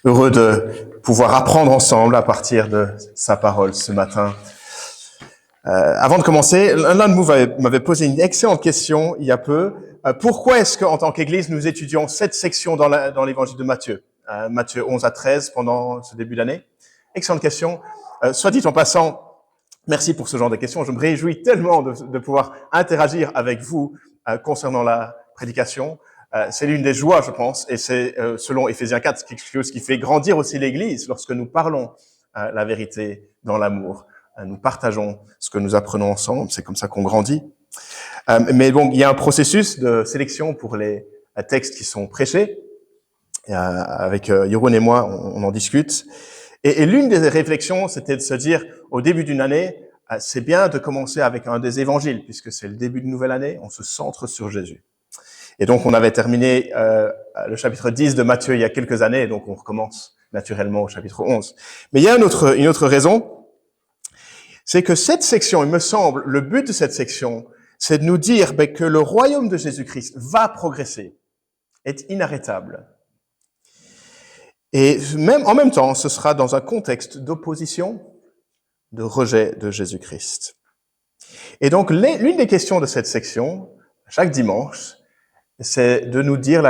Heureux de pouvoir apprendre ensemble à partir de sa parole ce matin. Avant de commencer, l'un de vous m'avait posé une excellente question il y a peu. Pourquoi est-ce qu'en tant qu'Église, nous étudions cette section dans l'évangile de Matthieu, Matthieu 11 à 13 pendant ce début d'année? Excellente question. Soit dit en passant, merci pour ce genre de questions. Je me réjouis tellement de pouvoir interagir avec vous concernant la prédication. C'est l'une des joies, je pense, et c'est selon Éphésiens 4 quelque chose qui fait grandir aussi l'Église lorsque nous parlons la vérité dans l'amour. Nous partageons ce que nous apprenons ensemble, c'est comme ça qu'on grandit. Mais bon, il y a un processus de sélection pour les textes qui sont prêchés. Avec Jeroen et moi, on en discute. Et l'une des réflexions, c'était de se dire, au début d'une année, c'est bien de commencer avec un des évangiles, puisque c'est le début de nouvelle année, on se centre sur Jésus. Et donc, on avait terminé le chapitre 10 de Matthieu il y a quelques années, et donc on recommence naturellement au chapitre 11. Mais il y a une autre raison, c'est que cette section, il me semble, le but de cette section, c'est de nous dire que le royaume de Jésus-Christ va progresser, est inarrêtable. Et même en même temps, ce sera dans un contexte d'opposition, de rejet de Jésus-Christ. Et donc, l'une des questions de cette section, chaque dimanche, c'est de nous dire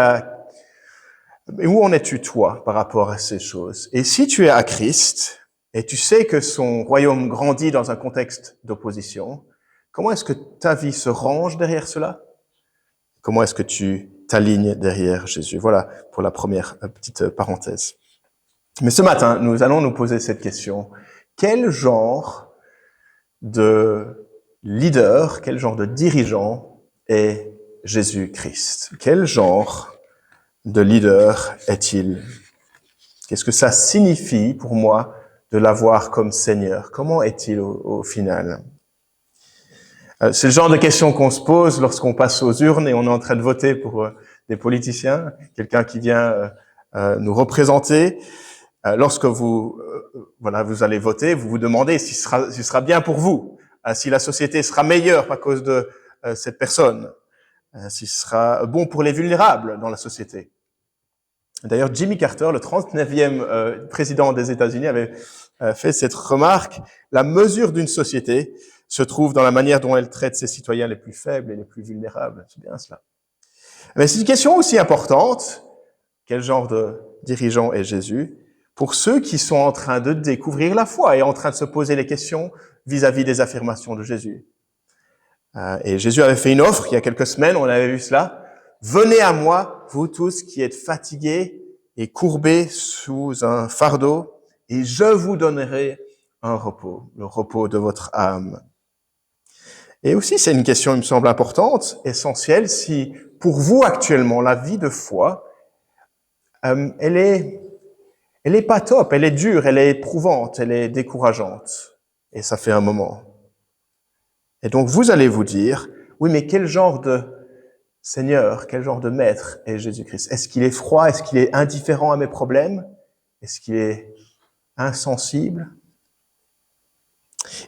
où en es-tu toi par rapport à ces choses? Et si tu es à Christ, et tu sais que son royaume grandit dans un contexte d'opposition, comment est-ce que ta vie se range derrière cela? Comment est-ce que tu t'alignes derrière Jésus? Voilà pour la première petite parenthèse. Mais ce matin, nous allons nous poser cette question. Quel genre de leader, quel genre de dirigeant est Jésus-Christ? Quel genre de leader est-il? Qu'est-ce que ça signifie pour moi de l'avoir comme Seigneur? Comment est-il au final? C'est le genre de questions qu'on se pose lorsqu'on passe aux urnes et on est en train de voter pour des politiciens, quelqu'un qui vient nous représenter. Lorsque vous allez voter, vous vous demandez si ce sera bien pour vous, si la société sera meilleure à cause de cette personne, si ce sera bon pour les vulnérables dans la société. D'ailleurs, Jimmy Carter, le 39e président des États-Unis, avait fait cette remarque. La mesure d'une société se trouve dans la manière dont elle traite ses citoyens les plus faibles et les plus vulnérables. C'est bien cela. Mais c'est une question aussi importante. Quel genre de dirigeant est Jésus? Pour ceux qui sont en train de découvrir la foi et en train de se poser les questions vis-à-vis des affirmations de Jésus. Et Jésus avait fait une offre il y a quelques semaines, on avait vu cela. Venez à moi, vous tous qui êtes fatigués et courbés sous un fardeau, et je vous donnerai un repos, le repos de votre âme. Et aussi, c'est une question, il me semble, importante, essentielle, si pour vous actuellement, la vie de foi, elle est pas top, elle est dure, elle est éprouvante, elle est décourageante. Et ça fait un moment. Et donc, vous allez vous dire, oui, mais quel genre de Seigneur, quel genre de maître est Jésus-Christ? Est-ce qu'il est froid? Est-ce qu'il est indifférent à mes problèmes? Est-ce qu'il est insensible?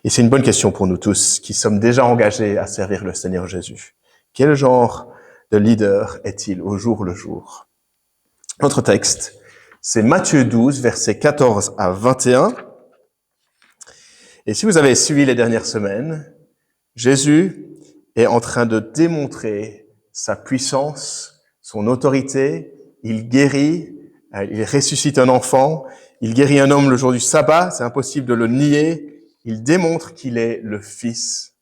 Et c'est une bonne question pour nous tous qui sommes déjà engagés à servir le Seigneur Jésus. Quel genre de leader est-il au jour le jour? Notre texte, c'est Matthieu 12, versets 14 à 21. Et si vous avez suivi les dernières semaines, Jésus est en train de démontrer sa puissance, son autorité. Il guérit, il ressuscite un enfant, il guérit un homme le jour du sabbat, c'est impossible de le nier. Il démontre qu'il est le Fils.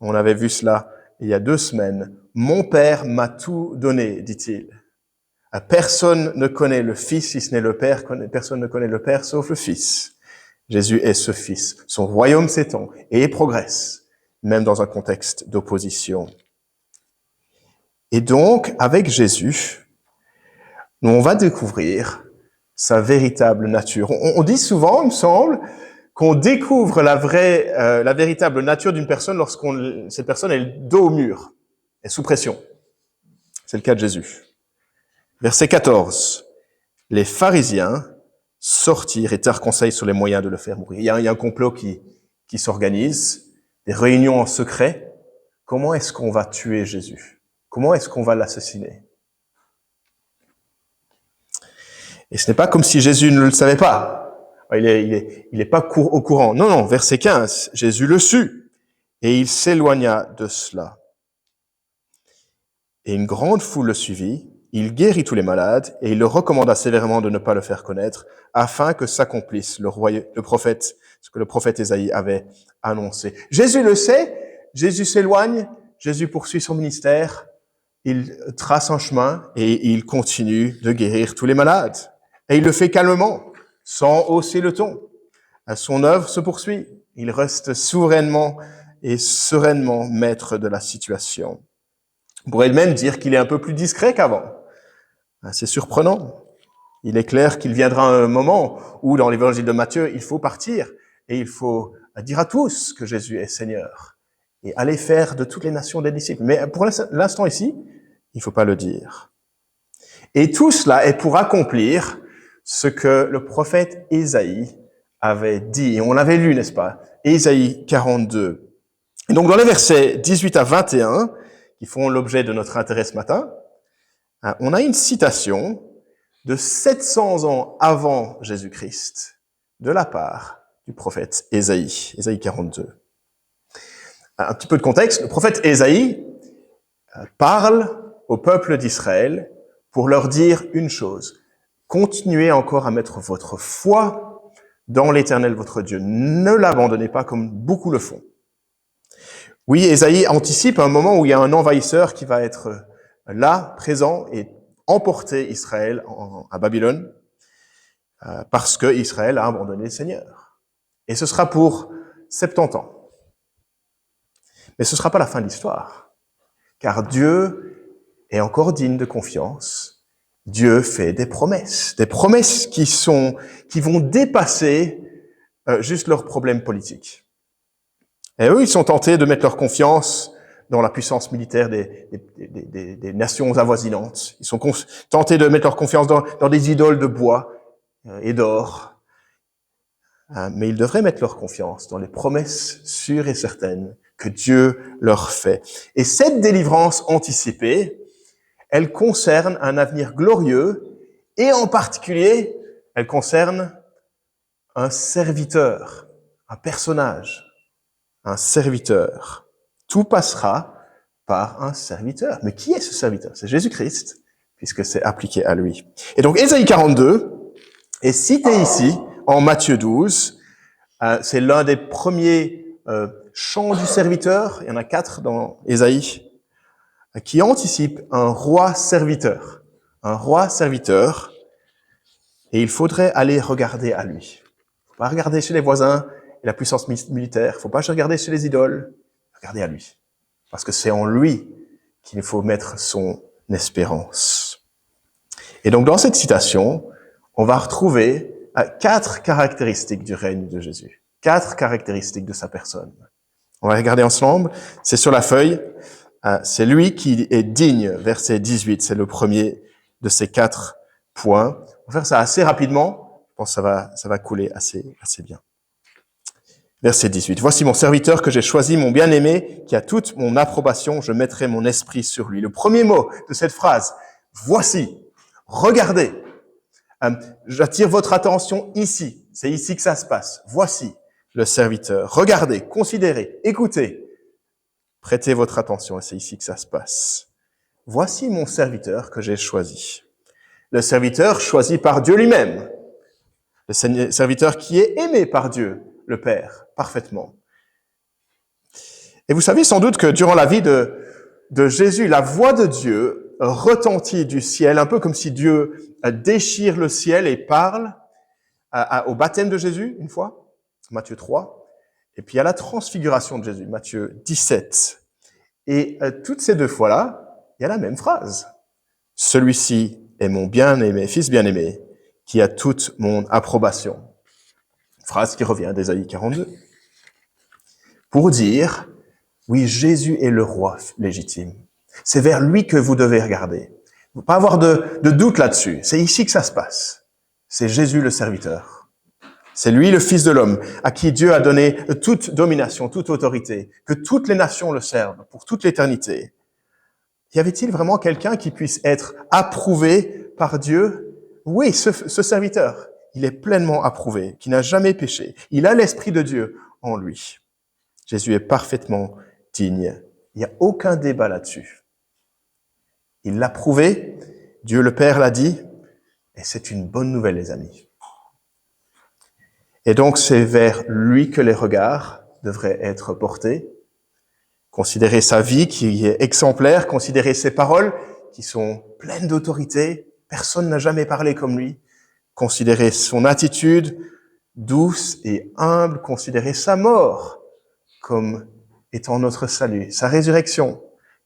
On avait vu cela il y a 2 semaines. Mon Père m'a tout donné, dit-il. Personne ne connaît le Fils si ce n'est le Père, personne ne connaît le Père sauf le Fils. Jésus est ce Fils. Son royaume s'étend et progresse, même dans un contexte d'opposition. Et donc, avec Jésus, nous, on va découvrir sa véritable nature. On dit souvent, il me semble, qu'on découvre la véritable nature d'une personne cette personne est le dos au mur, est sous pression. C'est le cas de Jésus. Verset 14. Les pharisiens sortirent et tinrent conseil sur les moyens de le faire mourir. Il y a un complot qui s'organise, des réunions en secret. Comment est-ce qu'on va tuer Jésus? Comment est-ce qu'on va l'assassiner? Et ce n'est pas comme si Jésus ne le savait pas. Il est pas au courant. Non, non, verset 15, Jésus le sut, et il s'éloigna de cela. Et une grande foule le suivit, il guérit tous les malades, et il le recommanda sévèrement de ne pas le faire connaître, afin que s'accomplisse ce que le prophète Ésaïe avait annoncé. Jésus le sait, Jésus s'éloigne, Jésus poursuit son ministère, il trace un chemin et il continue de guérir tous les malades. Et il le fait calmement, sans hausser le ton. Son œuvre se poursuit. Il reste souverainement et sereinement maître de la situation. On pourrait même dire qu'il est un peu plus discret qu'avant. C'est surprenant. Il est clair qu'il viendra un moment où, dans l'évangile de Matthieu, il faut partir et il faut dire à tous que Jésus est Seigneur et aller faire de toutes les nations des disciples. Mais pour l'instant ici, il ne faut pas le dire. Et tout cela est pour accomplir ce que le prophète Ésaïe avait dit. Et on l'avait lu, n'est-ce pas? Ésaïe 42. Et donc, dans les versets 18 à 21, qui font l'objet de notre intérêt ce matin, on a une citation de 700 ans avant Jésus-Christ, de la part du prophète Ésaïe, Ésaïe 42. Un petit peu de contexte, le prophète Ésaïe parle au peuple d'Israël pour leur dire une chose. Continuez encore à mettre votre foi dans l'Éternel votre Dieu. Ne l'abandonnez pas comme beaucoup le font. Oui, Ésaïe anticipe un moment où il y a un envahisseur qui va être là, présent, et emporter Israël à Babylone, parce que Israël a abandonné le Seigneur. Et ce sera pour 70 ans. Mais ce ne sera pas la fin de l'histoire, car Dieu est encore digne de confiance. Dieu fait des promesses qui vont dépasser juste leurs problèmes politiques. Et eux, ils sont tentés de mettre leur confiance dans la puissance militaire des nations avoisinantes. Ils sont tentés de mettre leur confiance dans des idoles de bois et d'or. Mais ils devraient mettre leur confiance dans les promesses sûres et certaines que Dieu leur fait. Et cette délivrance anticipée, elle concerne un avenir glorieux, et en particulier, elle concerne un serviteur, un personnage, un serviteur. Tout passera par un serviteur. Mais qui est ce serviteur? C'est Jésus-Christ, puisque c'est appliqué à lui. Et donc, Ésaïe 42 est cité ici, en Matthieu 12. C'est l'un des premiers chants du serviteur. Il y en a 4 dans Ésaïe, qui anticipe un roi serviteur. Un roi serviteur. Et il faudrait aller regarder à lui. Il ne faut pas regarder chez les voisins et la puissance militaire. Il ne faut pas regarder chez les idoles. Regardez à lui. Parce que c'est en lui qu'il faut mettre son espérance. Et donc, dans cette citation, on va retrouver 4 caractéristiques du règne de Jésus. 4 caractéristiques de sa personne. On va regarder ensemble. C'est sur la feuille. C'est lui qui est digne, verset 18. C'est le premier de ces 4 points. On va faire ça assez rapidement. Je pense que ça va couler assez bien. Verset 18. Voici mon serviteur que j'ai choisi, mon bien-aimé, qui a toute mon approbation. Je mettrai mon esprit sur lui. Le premier mot de cette phrase. Voici. Regardez. J'attire votre attention ici. C'est ici que ça se passe. Voici le serviteur. Regardez, considérez, écoutez. Prêtez votre attention et c'est ici que ça se passe. Voici mon serviteur que j'ai choisi. Le serviteur choisi par Dieu lui-même. Le serviteur qui est aimé par Dieu, le Père, parfaitement. Et vous savez sans doute que durant la vie de Jésus, la voix de Dieu retentit du ciel, un peu comme si Dieu déchire le ciel et parle au baptême de Jésus, une fois, Matthieu 3, et puis à la transfiguration de Jésus, Matthieu 17. Et toutes ces 2 fois-là, il y a la même phrase. Celui-ci est mon bien-aimé, fils bien-aimé, qui a toute mon approbation. Phrase qui revient d'Ésaïe 42. Pour dire, oui, Jésus est le roi légitime. C'est vers lui que vous devez regarder. Il ne faut pas avoir de doute là-dessus. C'est ici que ça se passe. C'est Jésus le serviteur. C'est lui le Fils de l'homme, à qui Dieu a donné toute domination, toute autorité, que toutes les nations le servent pour toute l'éternité. Y avait-il vraiment quelqu'un qui puisse être approuvé par Dieu oui, ce serviteur, il est pleinement approuvé, qui n'a jamais péché. Il a l'Esprit de Dieu en lui. Jésus est parfaitement digne. Il n'y a aucun débat là-dessus. Il l'a prouvé, Dieu le Père l'a dit, et c'est une bonne nouvelle, les amis. Et donc, c'est vers lui que les regards devraient être portés. Considérer sa vie qui est exemplaire, considérer ses paroles qui sont pleines d'autorité. Personne n'a jamais parlé comme lui. Considérer son attitude douce et humble, considérer sa mort comme étant notre salut, sa résurrection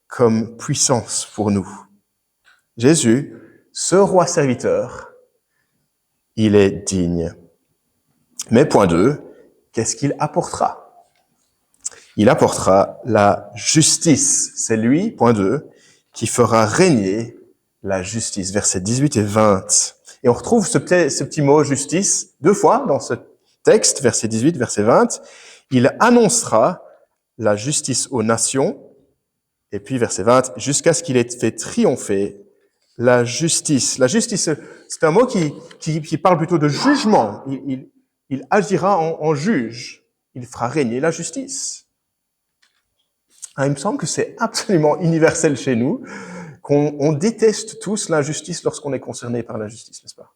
comme puissance pour nous. Jésus, ce roi serviteur, il est digne. Mais point 2, qu'est-ce qu'il apportera? Il apportera la justice. C'est lui, point 2, qui fera régner la justice. Versets 18 et 20. Et on retrouve ce petit mot justice 2 fois dans ce texte, verset 18, verset 20. Il annoncera la justice aux nations. Et puis verset 20, jusqu'à ce qu'il ait fait triompher la justice. La justice, c'est un mot qui parle plutôt de jugement. Il agira en juge. Il fera régner la justice. Il me semble que c'est absolument universel chez nous, qu'on déteste tous l'injustice lorsqu'on est concerné par l'injustice, n'est-ce pas?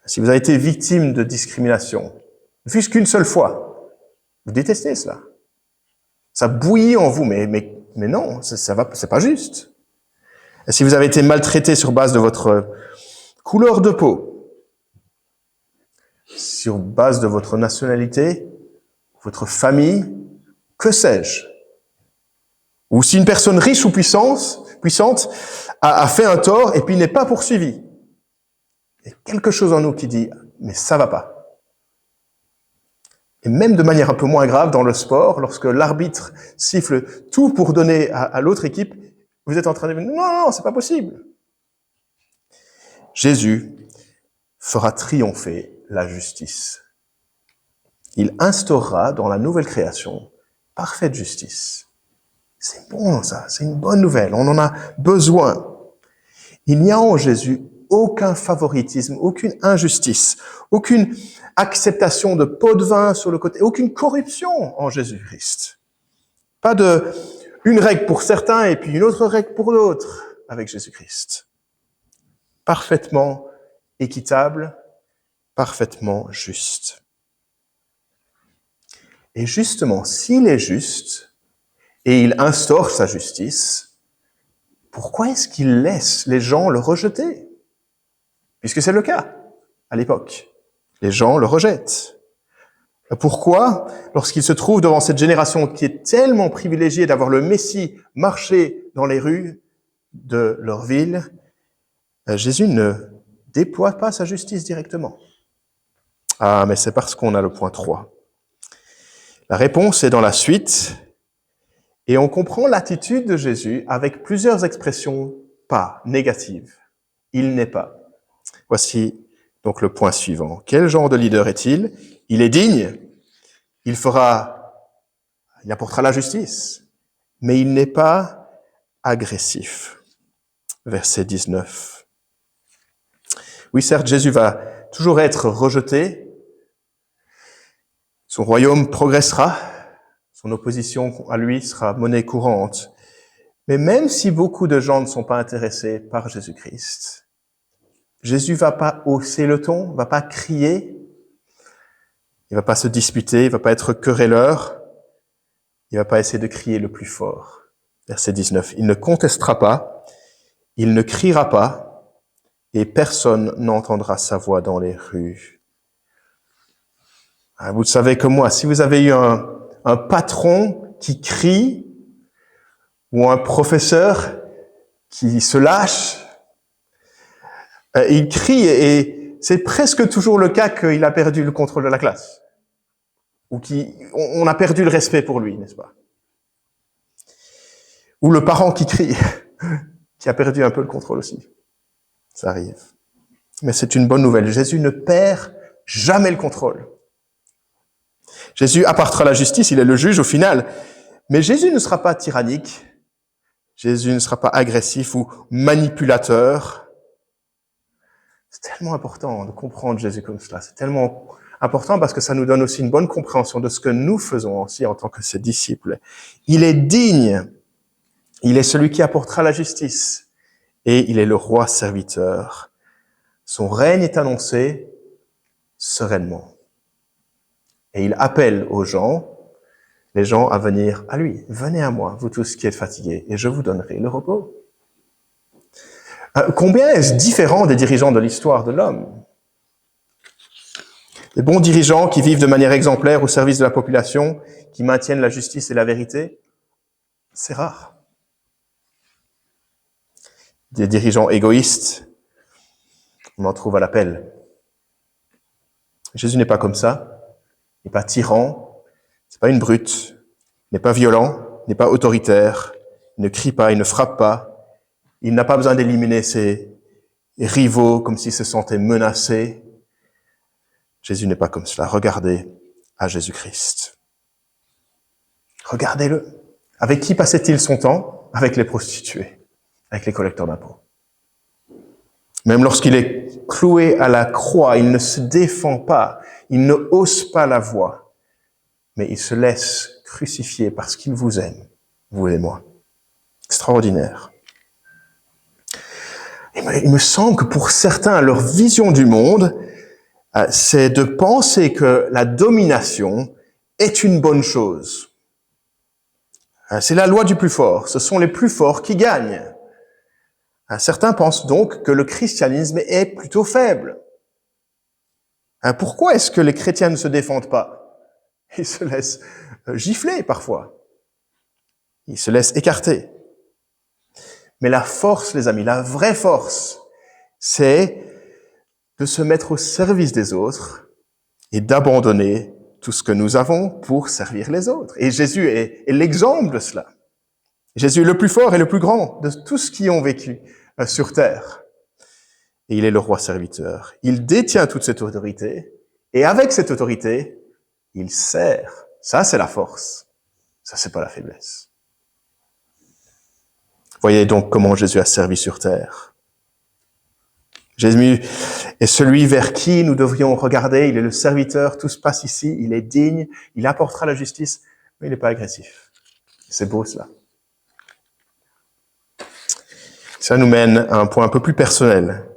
Si vous avez été victime de discrimination, ne fût-ce qu'une seule fois, vous détestez cela. Ça bouillit en vous, mais non, c'est pas juste. Et si vous avez été maltraité sur base de votre couleur de peau, sur base de votre nationalité, votre famille, que sais-je? Ou si une personne riche ou puissante a fait un tort et puis n'est pas poursuivie. Il y a quelque chose en nous qui dit, mais ça va pas. Et même de manière un peu moins grave dans le sport, lorsque l'arbitre siffle tout pour donner à l'autre équipe, vous êtes en train de dire, non, c'est pas possible. Jésus fera triompher la justice. Il instaurera dans la nouvelle création parfaite justice. C'est bon ça, c'est une bonne nouvelle, on en a besoin. Il n'y a en Jésus aucun favoritisme, aucune injustice, aucune acceptation de pot de vin sur le côté, aucune corruption en Jésus-Christ. Pas une règle pour certains et puis une autre règle pour d'autres avec Jésus-Christ. Parfaitement équitable, parfaitement juste. Et justement, s'il est juste et il instaure sa justice, pourquoi est-ce qu'il laisse les gens le rejeter? Puisque c'est le cas à l'époque. Les gens le rejettent. Pourquoi, lorsqu'il se trouve devant cette génération qui est tellement privilégiée d'avoir le Messie marcher dans les rues de leur ville, Jésus ne déploie pas sa justice directement? Ah, mais c'est parce qu'on a le point 3. La réponse est dans la suite, et on comprend l'attitude de Jésus avec plusieurs expressions pas négatives. Il n'est pas. Voici donc le point suivant. Quel genre de leader est-il? Il est digne, il apportera la justice, mais il n'est pas agressif. Verset 19. Oui, certes, Jésus va toujours être rejeté, son royaume progressera, son opposition à lui sera monnaie courante. Mais même si beaucoup de gens ne sont pas intéressés par Jésus-Christ, Jésus va pas hausser le ton, va pas crier, il va pas se disputer, il va pas être querelleur, il va pas essayer de crier le plus fort. Verset 19. Il ne contestera pas, il ne criera pas, et personne n'entendra sa voix dans les rues. Vous le savez comme moi, si vous avez eu un patron qui crie, ou un professeur qui se lâche, il crie et c'est presque toujours le cas qu'il a perdu le contrôle de la classe. Ou on a perdu le respect pour lui, n'est-ce pas? Ou le parent qui crie, qui a perdu un peu le contrôle aussi. Ça arrive. Mais c'est une bonne nouvelle. Jésus ne perd jamais le contrôle. Jésus apportera la justice, il est le juge au final. Mais Jésus ne sera pas tyrannique. Jésus ne sera pas agressif ou manipulateur. C'est tellement important de comprendre Jésus comme cela. C'est tellement important parce que ça nous donne aussi une bonne compréhension de ce que nous faisons aussi en tant que ses disciples. Il est digne. Il est celui qui apportera la justice. Et il est le roi serviteur. Son règne est annoncé sereinement. Et il appelle les gens à venir à lui. Venez à moi, vous tous qui êtes fatigués, et je vous donnerai le repos. Combien est-ce différent des dirigeants de l'histoire de l'homme? Les bons dirigeants qui vivent de manière exemplaire au service de la population, qui maintiennent la justice et la vérité, c'est rare. Des dirigeants égoïstes, on en trouve à l'appel. Jésus n'est pas comme ça. Il n'est pas tyran, c'est pas une brute, il n'est pas violent, il n'est pas autoritaire, il ne crie pas, il ne frappe pas. Il n'a pas besoin d'éliminer ses rivaux comme s'il se sentait menacé. Jésus n'est pas comme cela. Regardez à Jésus-Christ. Regardez-le. Avec qui passait-il son temps? Avec les prostituées, avec les collecteurs d'impôts. Même lorsqu'il est cloué à la croix, il ne se défend pas, il ne hausse pas la voix, mais il se laisse crucifier parce qu'il vous aime, vous et moi. Extraordinaire. Il me semble que pour certains, leur vision du monde, c'est de penser que la domination est une bonne chose. C'est la loi du plus fort. Ce sont les plus forts qui gagnent. Certains pensent donc que le christianisme est plutôt faible. Pourquoi est-ce que les chrétiens ne se défendent pas? Ils se laissent gifler parfois. Ils se laissent écarter. Mais la force, les amis, la vraie force, c'est de se mettre au service des autres et d'abandonner tout ce que nous avons pour servir les autres. Et Jésus est l'exemple de cela. Jésus est le plus fort et le plus grand de tous qui ont vécu sur terre. Et il est le roi serviteur. Il détient toute cette autorité et avec cette autorité, il sert. Ça, c'est la force. Ça, c'est pas la faiblesse. Voyez donc comment Jésus a servi sur terre. Jésus est celui vers qui nous devrions regarder. Il est le serviteur, tout se passe ici. Il est digne, il apportera la justice, mais il n'est pas agressif. C'est beau cela. Ça nous mène à un point un peu plus personnel.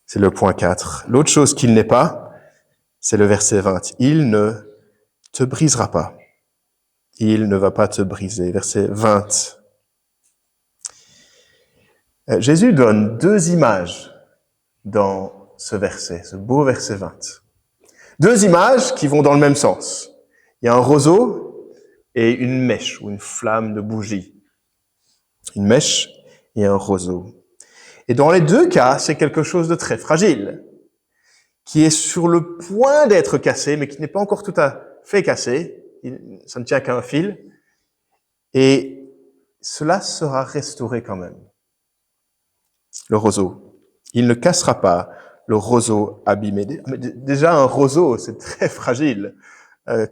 C'est le point 4. L'autre chose qu'il n'est pas, c'est le verset 20. Il ne te brisera pas. Il ne va pas te briser. Verset 20. Jésus donne deux images dans ce verset, ce beau verset 20. Deux images qui vont dans le même sens. Il y a un roseau et une mèche ou une flamme de bougie. Une mèche et un roseau. Et dans les deux cas, c'est quelque chose de très fragile, qui est sur le point d'être cassé, mais qui n'est pas encore tout à fait cassé. Ça ne tient qu'à un fil. Et cela sera restauré quand même. Le roseau. Il ne cassera pas le roseau abîmé. Déjà, un roseau, c'est très fragile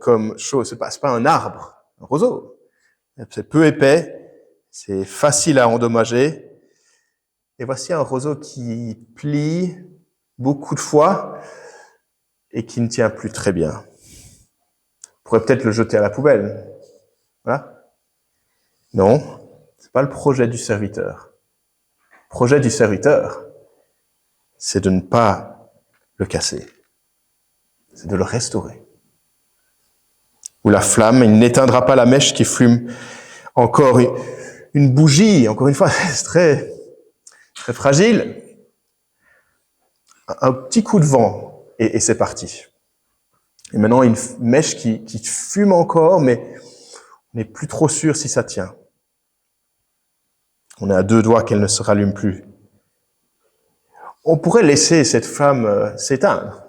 comme chose. C'est pas un arbre, un roseau. C'est peu épais, c'est facile à endommager. Et voici un roseau qui plie beaucoup de fois et qui ne tient plus très bien. On pourrait peut-être le jeter à la poubelle. Voilà. Non, c'est pas le projet du serviteur. Le projet du serviteur, c'est de ne pas le casser. C'est de le restaurer. Ou la flamme, il n'éteindra pas la mèche qui fume encore une bougie. Encore une fois, c'est très fragile. Un petit coup de vent et c'est parti. Et maintenant, une mèche qui fume encore, mais on n'est plus trop sûr si ça tient. On est à deux doigts qu'elle ne se rallume plus. On pourrait laisser cette flamme s'éteindre.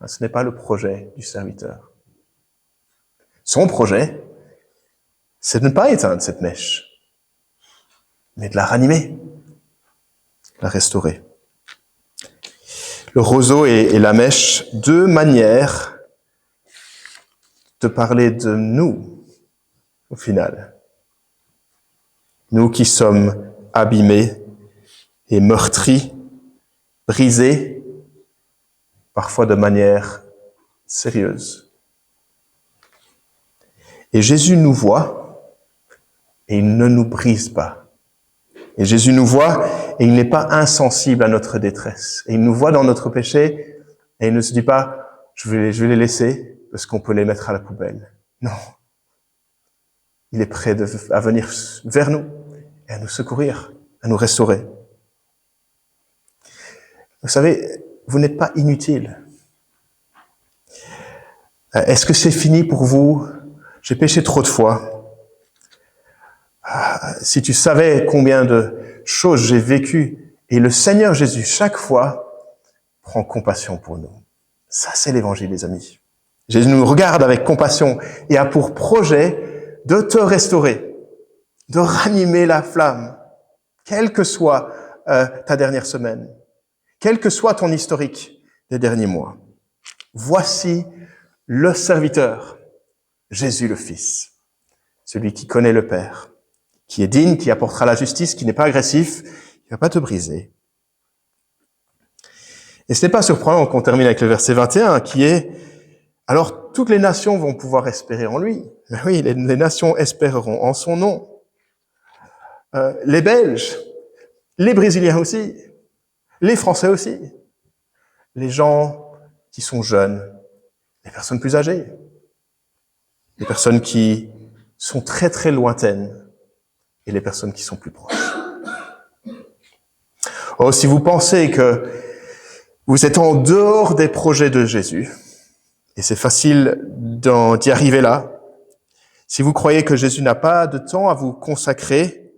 Ce n'est pas le projet du serviteur. Son projet, c'est de ne pas éteindre cette mèche, mais de la ranimer, de la restaurer. Le roseau et la mèche, deux manières de parler de nous, au final. Nous qui sommes abîmés et meurtris brisés, parfois de manière sérieuse. Et Jésus nous voit et il ne nous brise pas. Et Jésus nous voit et il n'est pas insensible à notre détresse. Et il nous voit dans notre péché et il ne se dit pas « je vais les laisser parce qu'on peut les mettre à la poubelle ». Non. Il est prêt à venir vers nous et à nous secourir, à nous restaurer. Vous savez, vous n'êtes pas inutile. Est-ce que c'est fini pour vous? J'ai péché trop de fois. Si tu savais combien de choses j'ai vécues, et le Seigneur Jésus, chaque fois, prend compassion pour nous. Ça, c'est l'évangile, les amis. Jésus nous regarde avec compassion et a pour projet de te restaurer, de ranimer la flamme, quelle que soit ta dernière semaine, quel que soit ton historique des derniers mois. Voici le serviteur, Jésus le Fils, celui qui connaît le Père, qui est digne, qui apportera la justice, qui n'est pas agressif, qui ne va pas te briser. Et ce n'est pas surprenant qu'on termine avec le verset 21, qui est « Alors toutes les nations vont pouvoir espérer en lui. » Mais oui, les nations espéreront en son nom. Les Belges, les Brésiliens aussi, les Français aussi, les gens qui sont jeunes, les personnes plus âgées, les personnes qui sont très très lointaines et les personnes qui sont plus proches. Oh, si vous pensez que vous êtes en dehors des projets de Jésus, et c'est facile d'y arriver là, si vous croyez que Jésus n'a pas de temps à vous consacrer,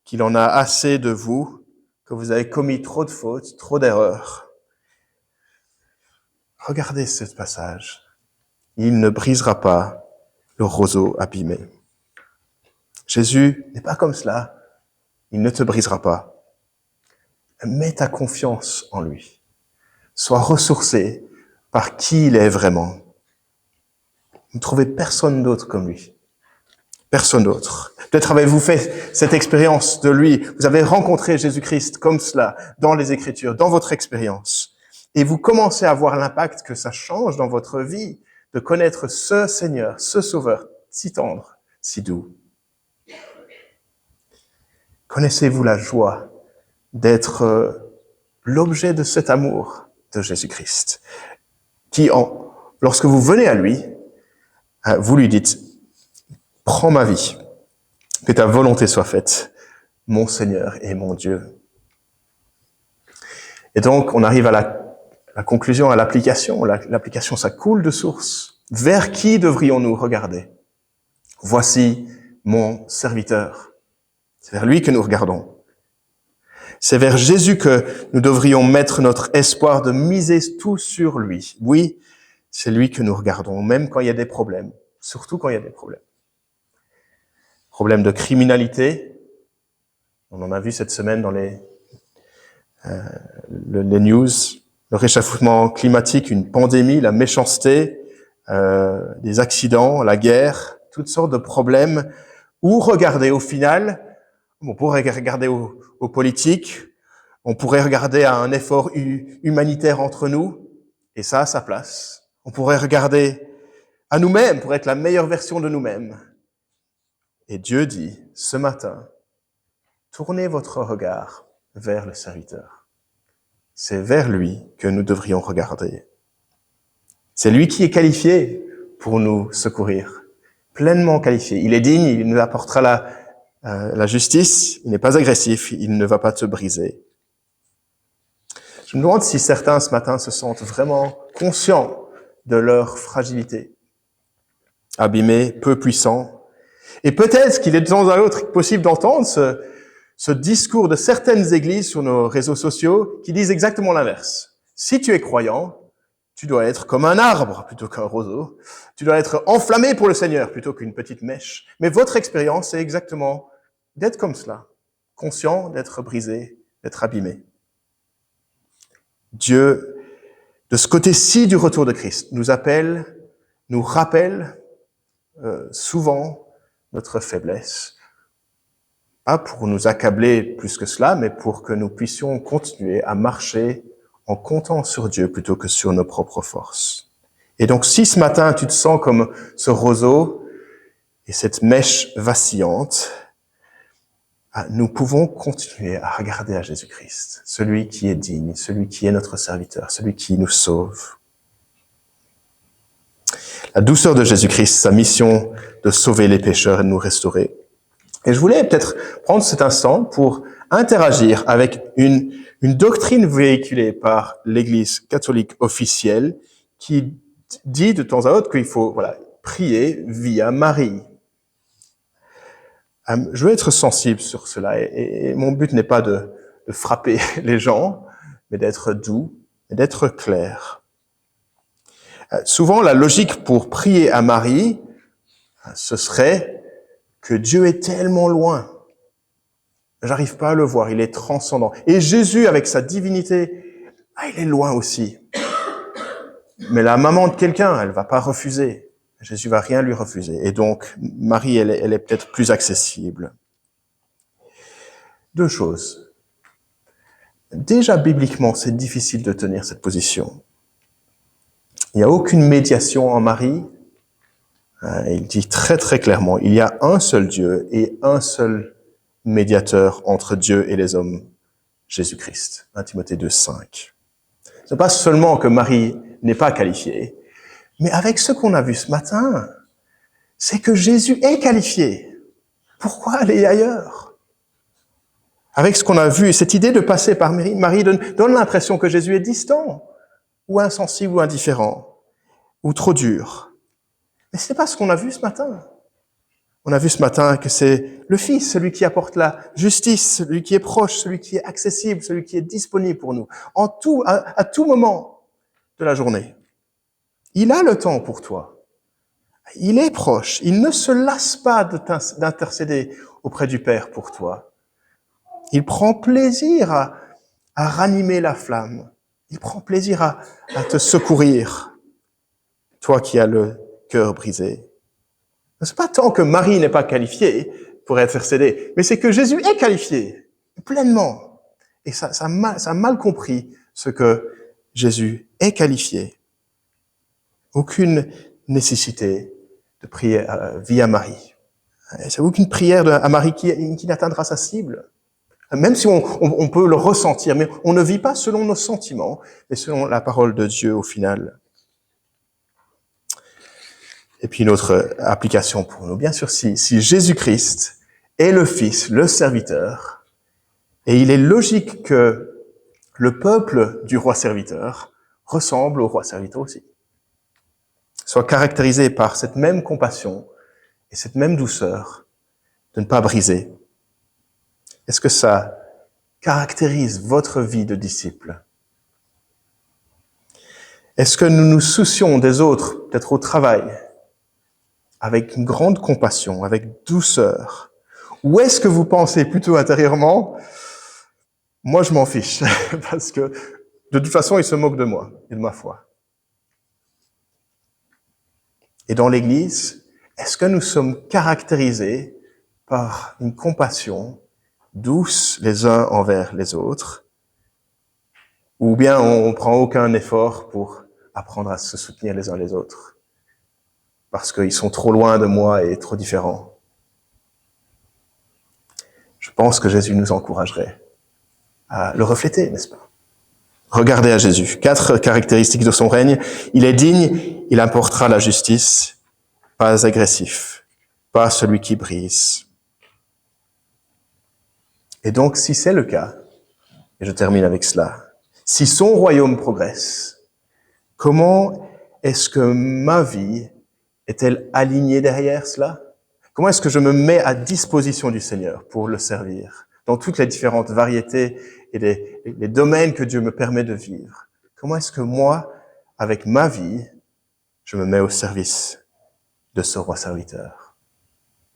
qu'il en a assez de vous, que vous avez commis trop de fautes, trop d'erreurs, regardez ce passage. Il ne brisera pas le roseau abîmé. Jésus n'est pas comme cela. Il ne te brisera pas. Mets ta confiance en lui. Sois ressourcé par qui il est vraiment. Vous ne trouvez personne d'autre comme lui. Personne d'autre. Peut-être avez-vous fait cette expérience de lui. Vous avez rencontré Jésus-Christ comme cela dans les Écritures, dans votre expérience. Et vous commencez à voir l'impact que ça change dans votre vie de connaître ce Seigneur, ce Sauveur, si tendre, si doux. Connaissez-vous la joie d'être l'objet de cet amour de Jésus-Christ, qui, lorsque vous venez à lui, vous lui dites « Prends ma vie, que ta volonté soit faite, mon Seigneur et mon Dieu. » Et donc, on arrive à la conclusion, à l'application. L'application, ça coule de source. Vers qui devrions-nous regarder? Voici mon serviteur. C'est vers lui que nous regardons. C'est vers Jésus que nous devrions mettre notre espoir de miser tout sur lui. Oui, c'est lui que nous regardons, même quand il y a des problèmes, surtout quand il y a des problèmes. Problèmes de criminalité, on en a vu cette semaine dans les news, le réchauffement climatique, une pandémie, la méchanceté, des accidents, la guerre, toutes sortes de problèmes. Ou regarder au final, on pourrait regarder aux politiques, on pourrait regarder à un effort humanitaire entre nous, et ça a sa place. On pourrait regarder à nous-mêmes pour être la meilleure version de nous-mêmes. Et Dieu dit, ce matin, tournez votre regard vers le serviteur. C'est vers lui que nous devrions regarder. C'est lui qui est qualifié pour nous secourir, pleinement qualifié. Il est digne, il nous apportera la justice, il n'est pas agressif, il ne va pas te briser. Je me demande si certains ce matin se sentent vraiment conscients de leur fragilité, abîmés, peu puissants. Et peut-être qu'il est de temps à autre possible d'entendre ce discours de certaines églises sur nos réseaux sociaux qui disent exactement l'inverse. Si tu es croyant, tu dois être comme un arbre plutôt qu'un roseau. Tu dois être enflammé pour le Seigneur plutôt qu'une petite mèche. Mais votre expérience, c'est exactement d'être comme cela, conscient d'être brisé, d'être abîmé. Dieu, de ce côté-ci du retour de Christ, nous appelle, nous rappelle souvent notre faiblesse. Pas pour nous accabler plus que cela, mais pour que nous puissions continuer à marcher en comptant sur Dieu plutôt que sur nos propres forces. Et donc, si ce matin, tu te sens comme ce roseau et cette mèche vacillante, nous pouvons continuer à regarder à Jésus-Christ, celui qui est digne, celui qui est notre serviteur, celui qui nous sauve. La douceur de Jésus-Christ, sa mission de sauver les pécheurs et de nous restaurer. Et je voulais peut-être prendre cet instant pour interagir avec une doctrine véhiculée par l'Église catholique officielle qui dit de temps à autre qu'il faut prier via Marie. Je veux être sensible sur cela et mon but n'est pas de frapper les gens, mais d'être doux et d'être clair. Souvent, la logique pour prier à Marie, ce serait que Dieu est tellement loin. J'arrive pas à le voir, il est transcendant. Et Jésus, avec sa divinité, il est loin aussi. Mais la maman de quelqu'un, elle va pas refuser. Jésus va rien lui refuser. Et donc, Marie, elle est peut-être plus accessible. Deux choses. Déjà, bibliquement, c'est difficile de tenir cette position. Il n'y a aucune médiation en Marie. Il dit très très clairement, il y a un seul Dieu et un seul médiateur entre Dieu et les hommes, Jésus-Christ. 1 Timothée 2,5. Ce n'est pas seulement que Marie n'est pas qualifiée, mais avec ce qu'on a vu ce matin, c'est que Jésus est qualifié. Pourquoi aller ailleurs? Avec ce qu'on a vu, cette idée de passer par Marie donne l'impression que Jésus est distant, ou insensible, ou indifférent, ou trop dur. Mais ce n'est pas ce qu'on a vu ce matin. On a vu ce matin que c'est le Fils, celui qui apporte la justice, celui qui est proche, celui qui est accessible, celui qui est disponible pour nous, à tout moment de la journée. Il a le temps pour toi. Il est proche. Il ne se lasse pas d'intercéder auprès du Père pour toi. Il prend plaisir à ranimer la flamme. Il prend plaisir à te secourir. Toi qui as le cœur brisé. C'est pas tant que Marie n'est pas qualifiée pour intercéder, mais c'est que Jésus est qualifié pleinement. Et ça a mal compris ce que Jésus est qualifié. Aucune nécessité de prier via Marie. C'est aucune prière à Marie qui n'atteindra sa cible. Même si on peut le ressentir, mais on ne vit pas selon nos sentiments, mais selon la parole de Dieu au final. Et puis une autre application pour nous, bien sûr, si Jésus-Christ est le Fils, le serviteur, et il est logique que le peuple du roi serviteur ressemble au roi serviteur aussi, soit caractérisé par cette même compassion et cette même douceur de ne pas briser. Est-ce que ça caractérise votre vie de disciple? Est-ce que nous nous soucions des autres, peut-être au travail, avec une grande compassion, avec douceur? Ou est-ce que vous pensez plutôt intérieurement, moi je m'en fiche, parce que de toute façon il se moque de moi et de ma foi? Et dans l'Église, est-ce que nous sommes caractérisés par une compassion douce les uns envers les autres, ou bien on prend aucun effort pour apprendre à se soutenir les uns les autres, parce qu'ils sont trop loin de moi et trop différents? Je pense que Jésus nous encouragerait à le refléter, n'est-ce pas? Regardez à Jésus. 4 caractéristiques de son règne. Il est digne, il apportera la justice, pas agressif, pas celui qui brise. Et donc, si c'est le cas, et je termine avec cela, si son royaume progresse, comment est-ce que ma vie est-elle alignée derrière cela? Comment est-ce que je me mets à disposition du Seigneur pour le servir dans toutes les différentes variétés et les domaines que Dieu me permet de vivre? Comment est-ce que moi, avec ma vie, je me mets au service de ce roi serviteur?